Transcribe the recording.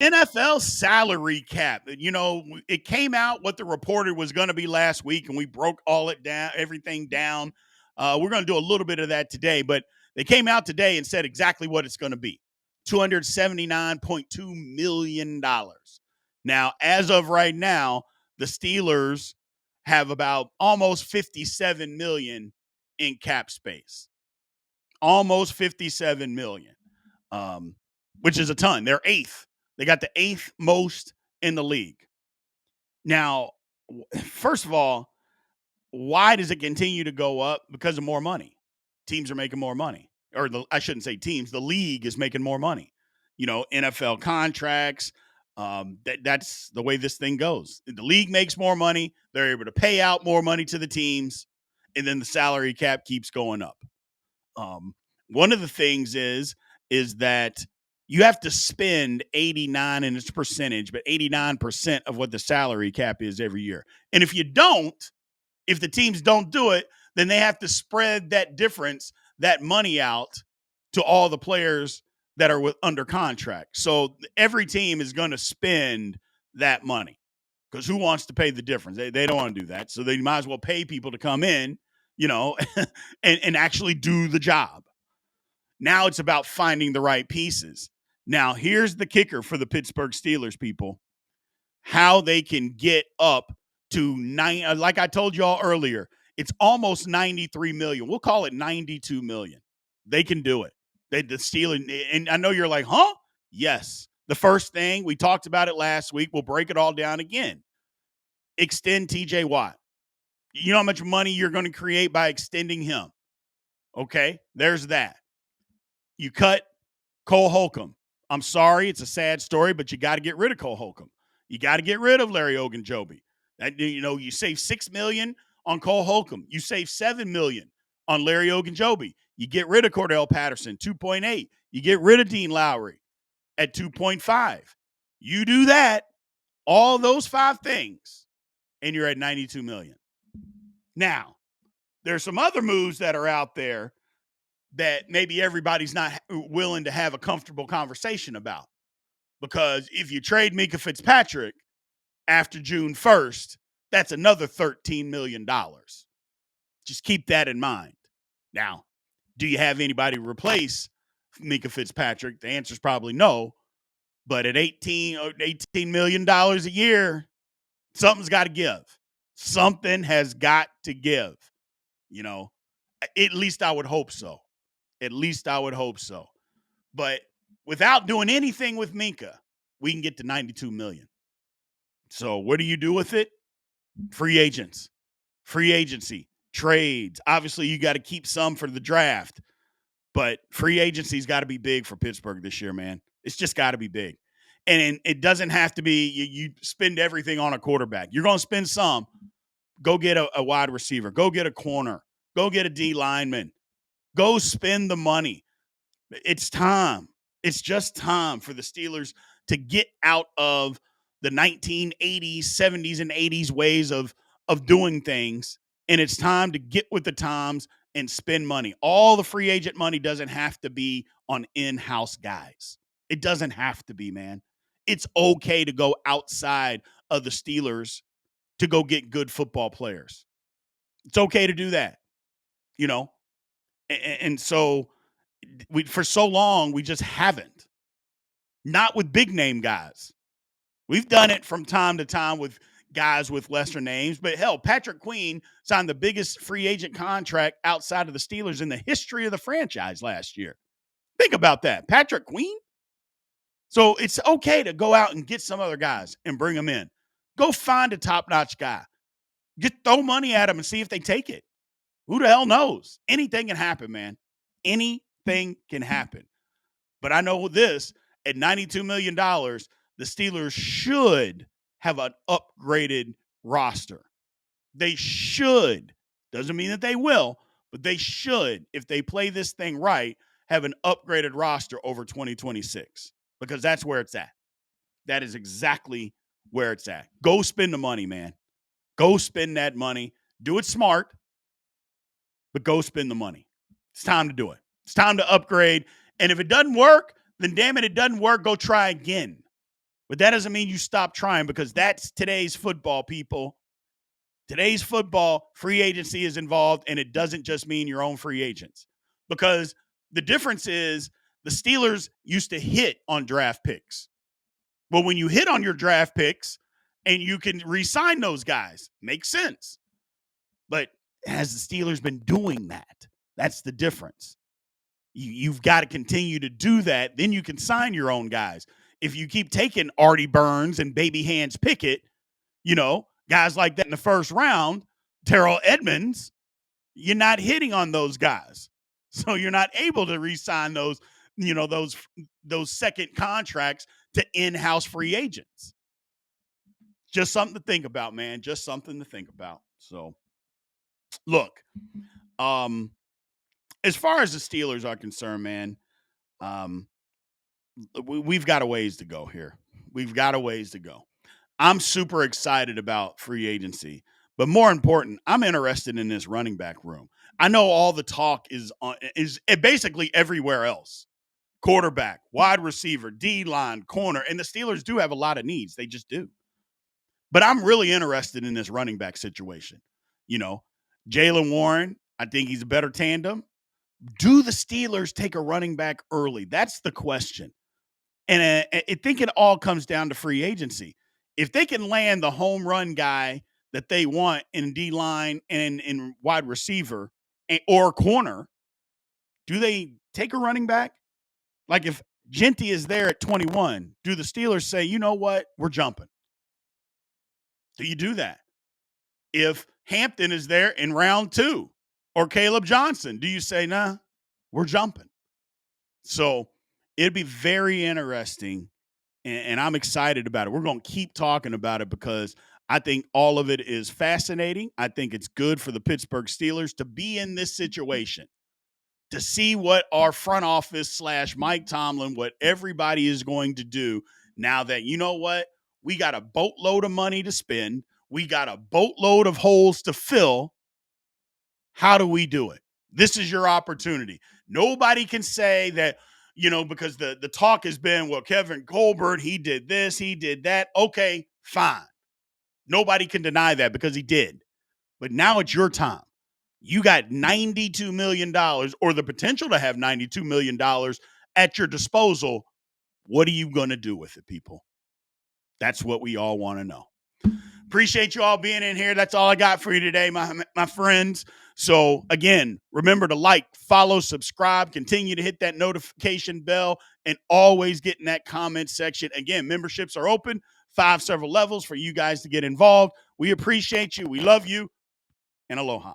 NFL salary cap. It came out what the reported was going to be last week, and we broke everything down. We're going to do a little bit of that today, but they came out today and said exactly what it's going to be: $279.2 million. Now, as of right now, the Steelers have about almost 57 million in cap space. Almost 57 million, um, which is a ton. They're eighth. They got the eighth most in the league. Now, first of all, why does it continue to go up? Because of more money. Teams are making more money. I shouldn't say teams, the league is making more money. NFL contracts. That's the way this thing goes. The league makes more money. They're able to pay out more money to the teams, and then the salary cap keeps going up. One of the things is that you have to spend 89, and it's percentage, but 89% of what the salary cap is every year. And if the teams don't do it, then they have to spread that difference, that money out to all the players that are under contract. So every team is going to spend that money, because who wants to pay the difference? They don't want to do that. So they might as well pay people to come in, and actually do the job. Now it's about finding the right pieces. Now, here's the kicker for the Pittsburgh Steelers, people: how they can get up to nine. Like I told y'all earlier, it's almost 93 million. We'll call it 92 million. They can do it. The Steelers, and I know you're like, huh? Yes. The first thing, we talked about it last week. We'll break it all down again. Extend TJ Watt. You know how much money you're going to create by extending him? Okay, there's that. You cut Cole Holcomb. I'm sorry, it's a sad story, but you got to get rid of Cole Holcomb. You got to get rid of Larry Ogunjobi. You save $6 million on Cole Holcomb. You save $7 million on Larry Ogunjobi. You get rid of Cordell Patterson, 2.8. You get rid of Dean Lowry at 2.5. You do that, all those five things, and you're at 92 million. Now, there's some other moves that are out there that maybe everybody's not willing to have a comfortable conversation about. Because if you trade Minkah Fitzpatrick after June 1st, that's another $13 million. Just keep that in mind. Now, do you have anybody to replace Minkah Fitzpatrick? The answer is probably no. But at $18 million a year, something's got to give. Something has got to give. At least I would hope so. At least I would hope so. But without doing anything with Minkah, we can get to 92 million. So what do you do with it? Free agents, free agency, trades. Obviously, you got to keep some for the draft, but free agency's got to be big for Pittsburgh this year, man. It's just got to be big. And it doesn't have to be you spend everything on a quarterback. You're going to spend some. Go get a wide receiver. Go get a corner. Go get a D lineman. Go spend the money. It's time. It's just time for the Steelers to get out of the 1980s, 70s, and 80s ways of doing things. And it's time to get with the times and spend money. All the free agent money doesn't have to be on in-house guys. It doesn't have to be, man. It's okay to go outside of the Steelers to go get good football players. It's okay to do that, And so for so long, we just haven't. Not with big name guys. We've done it from time to time with guys with lesser names, but hell, Patrick Queen signed the biggest free agent contract outside of the Steelers in the history of the franchise last year. Think about that. Patrick Queen. So it's okay to go out and get some other guys and bring them in. Go find a top-notch guy. Just throw money at them and see if they take it. Who the hell knows? Anything can happen, man. Anything can happen. But I know this, at $92 million, the Steelers should have an upgraded roster. They should. Doesn't mean that they will, but they should, if they play this thing right, have an upgraded roster over 2026, because that's where it's at. That is exactly where it's at. Go spend the money, man. Go spend that money. Do it smart, but go spend the money. It's time to do it. It's time to upgrade. And if it doesn't work, then damn it doesn't work. Go try again. But that doesn't mean you stop trying, because that's today's football, people. Today's football, free agency is involved, and it doesn't just mean your own free agents. Because the difference is the Steelers used to hit on draft picks. Well, when you hit on your draft picks and you can re-sign those guys, makes sense. But has the Steelers been doing that? That's the difference. You've got to continue to do that. Then you can sign your own guys. If you keep taking Artie Burns and Baby Hands Pickett, guys like that in the first round, Terrell Edmonds, you're not hitting on those guys. So you're not able to re-sign those, those second contracts to in-house free agents. Just something to think about, man. Just something to think about. So look, as far as the Steelers are concerned, man, we've got a ways to go here. We've got a ways to go. I'm super excited about free agency, but more important, I'm interested in this running back room. I know all the talk is basically everywhere else. Quarterback, wide receiver, D-line, corner, and the Steelers do have a lot of needs. They just do. But I'm really interested in this running back situation. Jaylen Warren, I think he's a better tandem. Do the Steelers take a running back early? That's the question. And I think it all comes down to free agency. If they can land the home run guy that they want in D-line and in wide receiver or corner, do they take a running back? Like if Genty is there at 21, do the Steelers say, you know what, we're jumping? Do you do that? If Hampton is there in round 2 or Caleb Johnson, do you say, nah, we're jumping? So it'd be very interesting, and I'm excited about it. We're going to keep talking about it because I think all of it is fascinating. I think it's good for the Pittsburgh Steelers to be in this situation, to see what our front office / Mike Tomlin, what everybody is going to do now that, you know what, we got a boatload of money to spend. We got a boatload of holes to fill. How do we do it? This is your opportunity. Nobody can say that, because the talk has been, well, Kevin Colbert, he did this, he did that. Okay, fine. Nobody can deny that because he did. But now it's your time. You got $92 million or the potential to have $92 million at your disposal. What are you going to do with it, people? That's what we all want to know. Appreciate you all being in here. That's all I got for you today, my friends. So again, remember to like, follow, subscribe, continue to hit that notification bell, and always get in that comment section. Again, memberships are open, 5 several levels for you guys to get involved. We appreciate you. We love you, and aloha.